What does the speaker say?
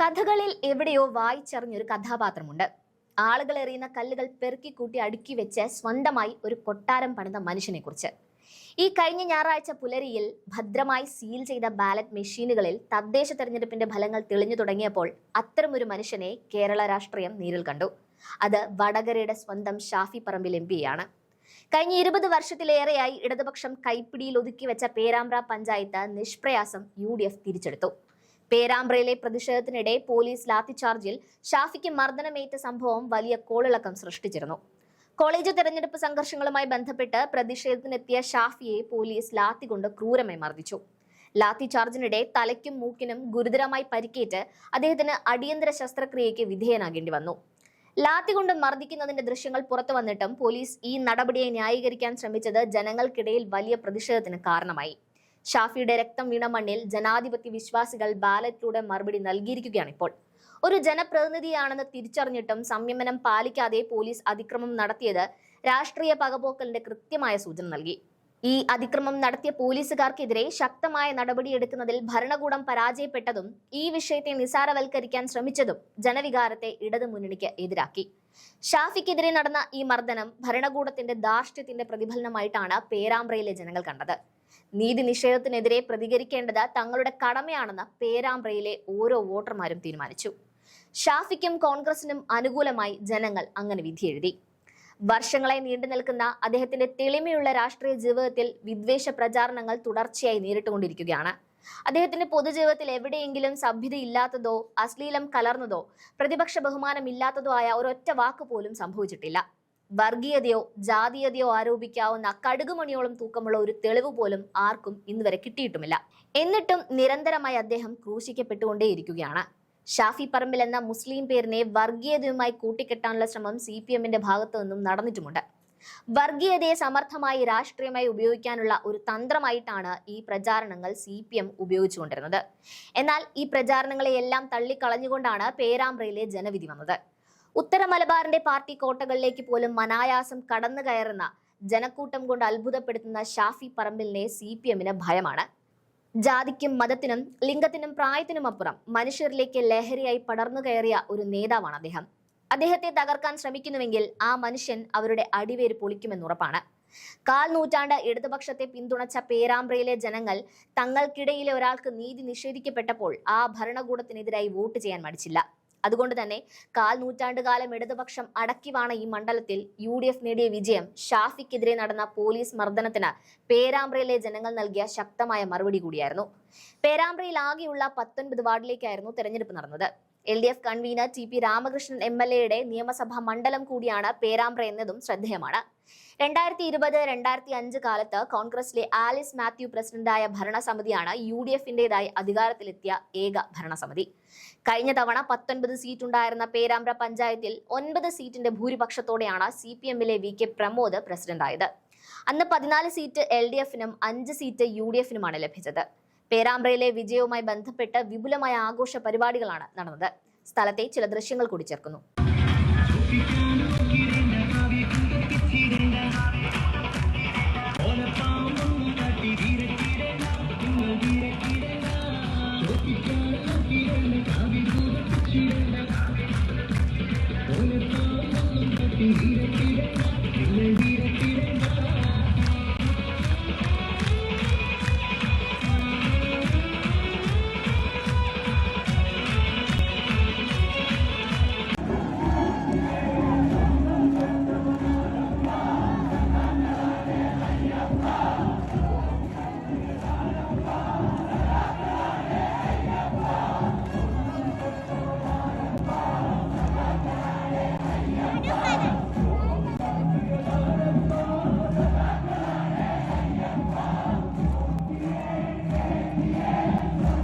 കഥകളിൽ എവിടെയോ വായിച്ചറിഞ്ഞൊരു കഥാപാത്രമുണ്ട്. ആളുകൾ എറിയുന്ന കല്ലുകൾ പെറുക്കിക്കൂട്ടി അടുക്കി വെച്ച് സ്വന്തമായി ഒരു കൊട്ടാരം പണിത മനുഷ്യനെ കുറിച്ച്. ഈ കഴിഞ്ഞ ഞായറാഴ്ച പുലരിയിൽ ഭദ്രമായി സീൽ ചെയ്ത ബാലറ്റ് മെഷീനുകളിൽ തദ്ദേശ തെരഞ്ഞെടുപ്പിന്റെ ഫലങ്ങൾ തെളിഞ്ഞു തുടങ്ങിയപ്പോൾ അത്തരമൊരു മനുഷ്യനെ കേരള രാഷ്ട്രീയം നേരിൽ കണ്ടു. അത് വടകരയുടെ സ്വന്തം ഷാഫി പറമ്പിൽ MP-യാണ്. കഴിഞ്ഞ 20 വർഷത്തിലേറെയായി ഇടതുപക്ഷം കൈപ്പിടിയിൽ ഒതുക്കി വെച്ച പേരാമ്പ്ര പഞ്ചായത്ത് നിഷ്പ്രയാസം UDF തിരിച്ചെടുത്തു. പേരാമ്പ്രയിലെ പ്രതിഷേധത്തിനിടെ പോലീസ് ലാത്തിചാർജിൽ ഷാഫിക്ക് മർദ്ദനമേറ്റ സംഭവം വലിയ കോളിളക്കം സൃഷ്ടിച്ചിരുന്നു. കോളേജ് തെരഞ്ഞെടുപ്പ് സംഘർഷങ്ങളുമായി ബന്ധപ്പെട്ട് പ്രതിഷേധത്തിനെത്തിയ ഷാഫിയെ പോലീസ് ലാത്തി കൊണ്ട് ക്രൂരമായി മർദ്ദിച്ചു. ലാത്തിചാർജിനിടെ തലയ്ക്കും മൂക്കിനും ഗുരുതരമായി പരിക്കേറ്റ് അദ്ദേഹത്തിന് അടിയന്തര ശസ്ത്രക്രിയയ്ക്ക് വിധേയനാകേണ്ടി വന്നു. ലാത്തി കൊണ്ട് മർദ്ദിക്കുന്നതിന്റെ ദൃശ്യങ്ങൾ പുറത്തു വന്നിട്ടും പോലീസ് ഈ നടപടിയെ ന്യായീകരിക്കാൻ ശ്രമിച്ചത് ജനങ്ങൾക്കിടയിൽ വലിയ പ്രതിഷേധത്തിന് കാരണമായി. ഷാഫിയുടെ രക്തം വീണ മണ്ണിൽ ജനാധിപത്യ വിശ്വാസികൾ ബാലറ്റിലൂടെ മറുപടി നൽകിയിരിക്കുകയാണ്. ഇപ്പോൾ ഒരു ജനപ്രതിനിധിയാണെന്ന് തിരിച്ചറിഞ്ഞിട്ടും സംയമനം പാലിക്കാതെ പോലീസ് അതിക്രമം നടത്തിയത് രാഷ്ട്രീയ പകപോക്കലിന്റെ കൃത്യമായ സൂചന നൽകി. ഈ അതിക്രമം നടത്തിയ പോലീസുകാർക്കെതിരെ ശക്തമായ നടപടിയെടുക്കുന്നതിൽ ഭരണകൂടം പരാജയപ്പെട്ടതും ഈ വിഷയത്തെ നിസാരവൽക്കരിക്കാൻ ശ്രമിച്ചതും ജനവികാരത്തെ ഇടതുമുന്നണിക്ക് എതിരാക്കി. ഷാഫിക്കെതിരെ നടന്ന ഈ മർദ്ദനം ഭരണകൂടത്തിന്റെ ധാർഷ്ട്യത്തിന്റെ പ്രതിഫലനമായിട്ടാണ് പേരാമ്പ്രയിലെ ജനങ്ങൾ കണ്ടത്. നീതി നിഷേധത്തിനെതിരെ പ്രതികരിക്കേണ്ടത് തങ്ങളുടെ കടമയാണെന്ന് പേരാമ്പ്രയിലെ ഓരോ വോട്ടർമാരും തീരുമാനിച്ചു. ഷാഫിക്കും കോൺഗ്രസിനും അനുകൂലമായി ജനങ്ങൾ അങ്ങനെ വിധിയെഴുതി. വർഷങ്ങളായി നീണ്ടു നിൽക്കുന്ന അദ്ദേഹത്തിന്റെ തെളിമയുള്ള രാഷ്ട്രീയ ജീവിതത്തിൽ വിദ്വേഷ പ്രചാരണങ്ങൾ തുടർച്ചയായി നേരിട്ടുകൊണ്ടിരിക്കുകയാണ്. അദ്ദേഹത്തിന്റെ പൊതുജീവിതത്തിൽ എവിടെയെങ്കിലും സഭ്യതയില്ലാത്തതോ അശ്ലീലം കലർന്നതോ പ്രതിപക്ഷ ബഹുമാനമില്ലാത്തതോ ആയ ഒരൊറ്റ വാക്ക് പോലും സംഭവിച്ചിട്ടില്ല. വർഗീയതയോ ജാതീയതയോ ആരോപിക്കാവുന്ന കടുകുമണിയോളം തൂക്കമുള്ള ഒരു തെളിവ് പോലും ആർക്കും ഇന്നുവരെ കിട്ടിയിട്ടുമില്ല. എന്നിട്ടും നിരന്തരമായി അദ്ദേഹം ക്രൂശിക്കപ്പെട്ടുകൊണ്ടേയിരിക്കുകയാണ്. ഷാഫി പറമ്പിൽ എന്ന മുസ്ലിം പേരിനെ വർഗീയതയുമായി കൂട്ടിക്കെട്ടാനുള്ള ശ്രമം CPM-ന്റെ ഭാഗത്തു നിന്നും നടന്നിട്ടുമുണ്ട്. വർഗീയതയെ സമർത്ഥമായി രാഷ്ട്രീയമായി ഉപയോഗിക്കാനുള്ള ഒരു തന്ത്രമായിട്ടാണ് ഈ പ്രചാരണങ്ങൾ CPM ഉപയോഗിച്ചുകൊണ്ടിരുന്നത്. എന്നാൽ ഈ പ്രചാരണങ്ങളെയെല്ലാം തള്ളിക്കളഞ്ഞുകൊണ്ടാണ് പേരാമ്പ്രയിലെ ജനവിധി വന്നത്. ഉത്തര മലബാറിന്റെ പാർട്ടി കോട്ടകളിലേക്ക് പോലും അനായാസം കടന്നു കയറുന്ന ജനക്കൂട്ടം കൊണ്ട് അത്ഭുതപ്പെടുത്തുന്ന ഷാഫി പറമ്പിലിനെ CPM-ന് ഭയമാണ്. ജാതിക്കും മതത്തിനും ലിംഗത്തിനും പ്രായത്തിനുമപ്പുറം മനുഷ്യരിലേക്ക് ലഹരിയായി പടർന്നു കയറിയ ഒരു നേതാവാണ് അദ്ദേഹം. അദ്ദേഹത്തെ തകർക്കാൻ ശ്രമിക്കുന്നുവെങ്കിൽ ആ മനുഷ്യൻ അവരുടെ അടിവേര് പൊളിക്കുമെന്നുറപ്പാണ്. 1/4 നൂറ്റാണ്ട് ഇടതുപക്ഷത്തെ പിന്തുണച്ച പേരാമ്പ്രയിലെ ജനങ്ങൾ തങ്ങൾക്കിടയിലെ ഒരാൾക്ക് നീതി നിഷേധിക്കപ്പെട്ടപ്പോൾ ആ ഭരണകൂടത്തിനെതിരായി വോട്ട് ചെയ്യാൻ മടിച്ചില്ല. അതുകൊണ്ട് തന്നെ 1/4 നൂറ്റാണ്ടുകാലം ഇടതുപക്ഷം അടക്കിവാണ ഈ മണ്ഡലത്തിൽ UDF നേടിയ വിജയം ഷാഫിക്കെതിരെ നടന്ന പോലീസ് മർദ്ദനത്തിന് പേരാമ്പ്രയിലെ ജനങ്ങൾ നൽകിയ ശക്തമായ മറുപടി കൂടിയായിരുന്നു. പേരാമ്പ്രയിൽ ആകെയുള്ള 19 വാർഡിലേക്കായിരുന്നു തെരഞ്ഞെടുപ്പ് നടന്നത്. LDF കൺവീനർ TP രാമകൃഷ്ണൻ MLA-യുടെ നിയമസഭാ മണ്ഡലം കൂടിയാണ് പേരാമ്പ്ര എന്നതും ശ്രദ്ധേയമാണ്. 2020-2005 കാലത്ത് കോൺഗ്രസിലെ ആലിസ് മാത്യു പ്രസിഡന്റായ ഭരണസമിതിയാണ് UDF-ന്റേതായി അധികാരത്തിലെത്തിയ ഏക ഭരണസമിതി. കഴിഞ്ഞ തവണ 19 സീറ്റ് ഉണ്ടായിരുന്ന പേരാമ്പ്ര പഞ്ചായത്തിൽ 9 സീറ്റിന്റെ ഭൂരിപക്ഷത്തോടെയാണ് CPM-ലെ VK പ്രമോദ് പ്രസിഡന്റായത്. അന്ന് 14 സീറ്റ് LDF-നും 5 സീറ്റ് UDF-നുമാണ് ലഭിച്ചത്. പേരാമ്പ്രയിലെ വിജയവുമായി ബന്ധപ്പെട്ട് വിപുലമായ ആഘോഷ പരിപാടികളാണ് നടന്നത്. സ്ഥലത്തെ ചില ദൃശ്യങ്ങൾ കൂടി ചേർക്കുന്നു.